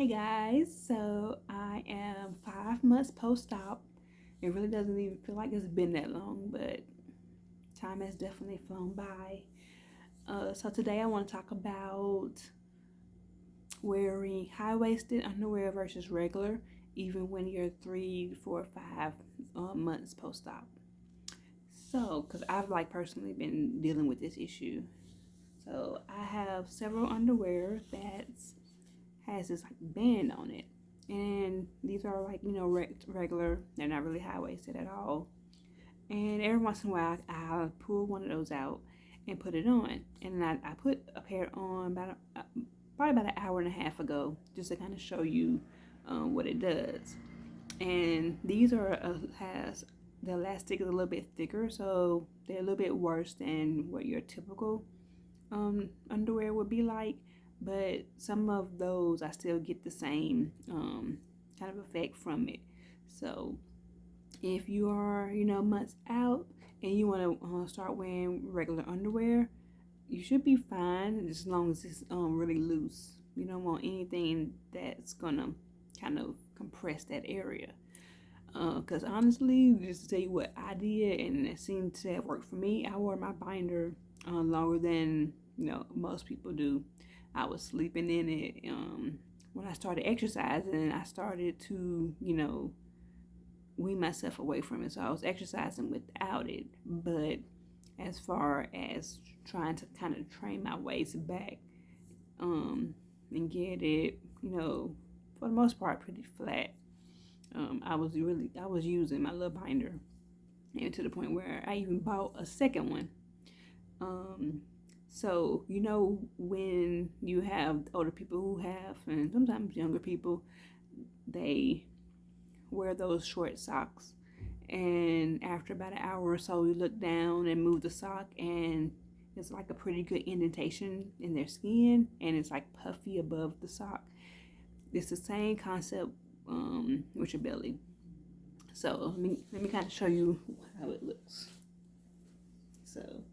Hey guys, so I am 5 months post-op. It really doesn't even feel like it's been that long, but time has definitely flown by. So today I want to talk about wearing high-waisted underwear versus regular, even when you're 3, 4, 5 months post-op. So, because I've personally been dealing with this issue. So I have several underwear that has this band on it, and these are regular. They're not really high waisted at all. And every once in a while, I'll pull one of those out and put it on. And I put a pair on probably about an hour and a half ago, just to kind of show you what it does. And these are has the elastic is a little bit thicker, so they're a little bit worse than what your typical underwear would be like, but some of those I still get the same kind of effect from it. So if you are, months out and you want to start wearing regular underwear, you should be fine as long as it's really loose. You don't want anything that's gonna kind of compress that area. Because honestly, just to tell you what I did, and it seemed to have worked for me, I wore my binder longer than most people do. I was sleeping in it. When I started exercising, I started to wean myself away from it. So I was exercising without it. But as far as trying to kind of train my waist back and get it, for the most part, pretty flat. I was using my little binder, and to the point where I even bought a second one. So when you have older people who have, and sometimes younger people, they wear those short socks, and after about an hour or so, you look down and move the sock, and it's like a pretty good indentation in their skin, and it's like puffy above the sock. It's the same concept with your belly. So let me kind of show you how it looks. So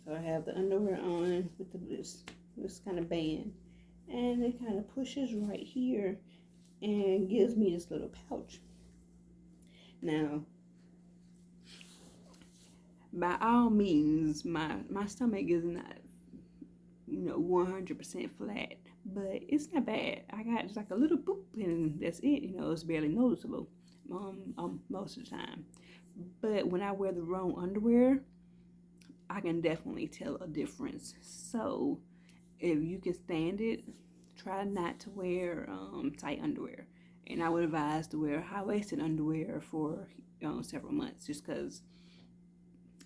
I have the underwear on with this kind of band, and it kind of pushes right here and gives me this little pouch. Now, by all means, my stomach is not 100% flat, but it's not bad. I got just like a little boop, and that's it. It's barely noticeable most of the time. But when I wear the wrong underwear, I can definitely tell a difference. So if you can stand it, try not to wear tight underwear. And I would advise to wear high-waisted underwear for several months, just because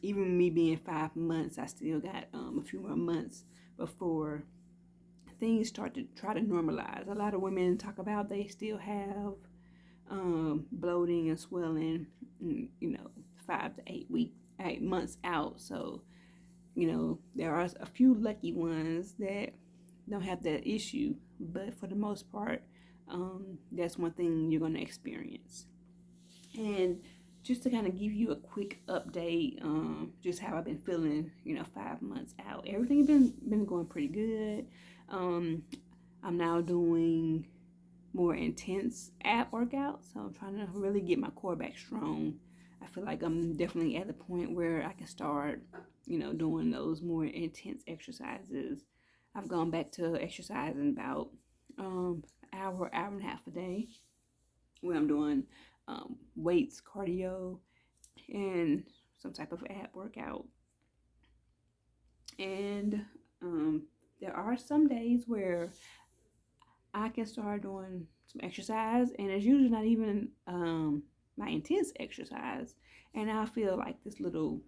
even me being 5 months, I still got a few more months before things start to try to normalize. A lot of women talk about they still have bloating and swelling, 5 to 8 months out. So there are a few lucky ones that don't have that issue, but for the most part, that's one thing you're going to experience. And just to kind of give you a quick update, just how I've been feeling, 5 months out. Everything's been going pretty good. I'm now doing more intense ab workouts, so I'm trying to really get my core back strong. I feel like I'm definitely at the point where I can start, doing those more intense exercises. I've gone back to exercising about hour and a half a day, where I'm doing weights, cardio, and some type of ab workout. And there are some days where I can start doing some exercise, and it's usually not even my intense exercise, and I feel like this little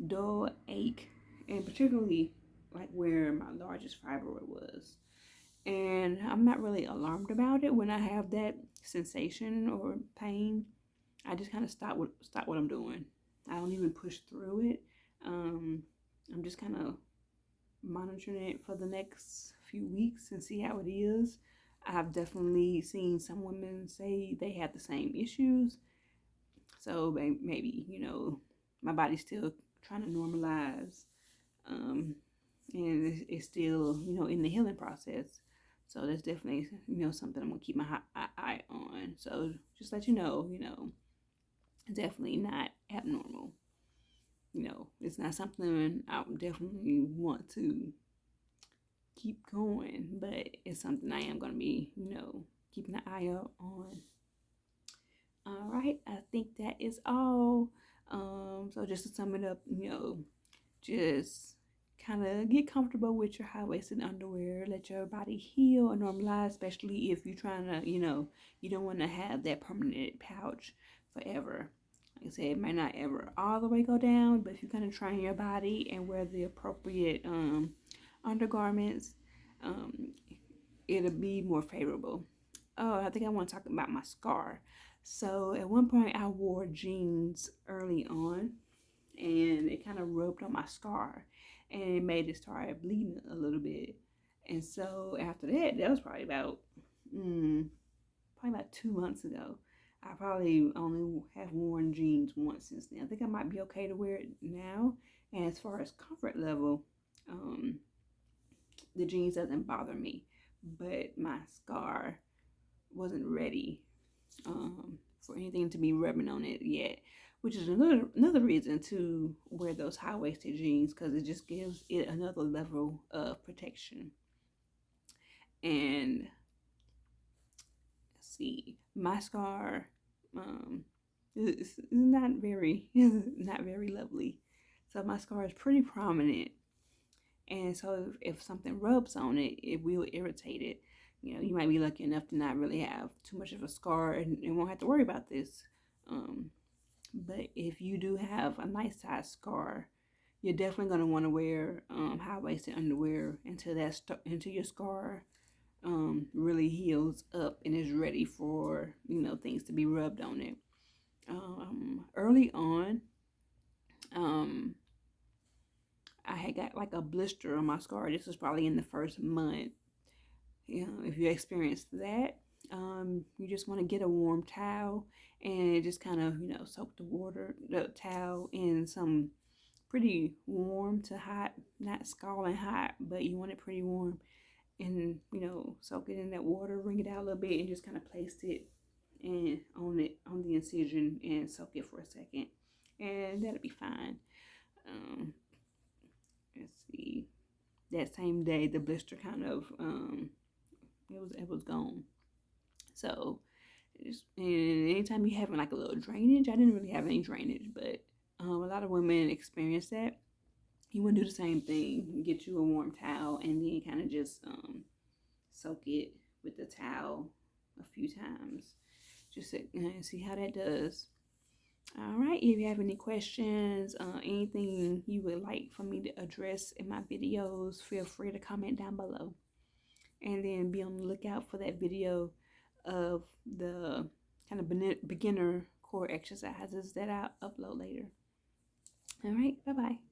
dull ache, and particularly like where my largest fibroid was. And I'm not really alarmed about it when I have that sensation or pain. I just kind of stop what I'm doing. I don't even push through it. I'm just kind of monitoring it for the next few weeks and see how it is. I've definitely seen some women say they have the same issues. So maybe, my body's still trying to normalize. And it's still, in the healing process. So that's definitely, something I'm gonna keep my eye on. So just let you know, definitely not abnormal. It's not something I would definitely want to keep going, but it's something I am gonna be, keeping an eye out on. All right, I think that is all. So just to sum it up, just kind of get comfortable with your high-waisted underwear. Let your body heal and normalize, especially if you're trying to, you don't want to have that permanent pouch forever. Like I said, it might not ever all the way go down, but if you kind of train your body and wear the appropriate undergarments, um, it'll be more favorable. Oh, I think I want to talk about my scar. So at one point, I wore jeans early on, and it kind of rubbed on my scar, and it made it start bleeding a little bit. And so after that, that was probably about 2 months ago. I probably only have worn jeans once since then. I think I might be okay to wear it now. And as far as comfort level, um, the jeans doesn't bother me, but my scar wasn't ready for anything to be rubbing on it yet, which is another reason to wear those high-waisted jeans, because it just gives it another level of protection. And let's see, my scar is not very not very lovely. So my scar is pretty prominent, and so if something rubs on it, it will irritate it. You might be lucky enough to not really have too much of a scar and won't have to worry about this. But if you do have a nice size scar, you're definitely going to want to wear high-waisted underwear until your scar really heals up and is ready for things to be rubbed on it. Early on, I had got like a blister on my scar. This was probably in the first month. If you experienced that, you just want to get a warm towel and just kind of soak the towel in some pretty warm to hot, not scalding hot, but you want it pretty warm, and soak it in that water, wring it out a little bit, and just kind of place it and on the incision and soak it for a second, and that'll be fine. Let's see, that same day the blister kind of it was gone. So and anytime you're having like a little drainage, I didn't really have any drainage, but a lot of women experience that. You want to do the same thing. Get you a warm towel and then kind of just soak it with the towel a few times. Just see how that does. All right. If you have any questions, anything you would like for me to address in my videos, feel free to comment down below. And then be on the lookout for that video of the kind of beginner core exercises that I'll upload later. All right. Bye-bye.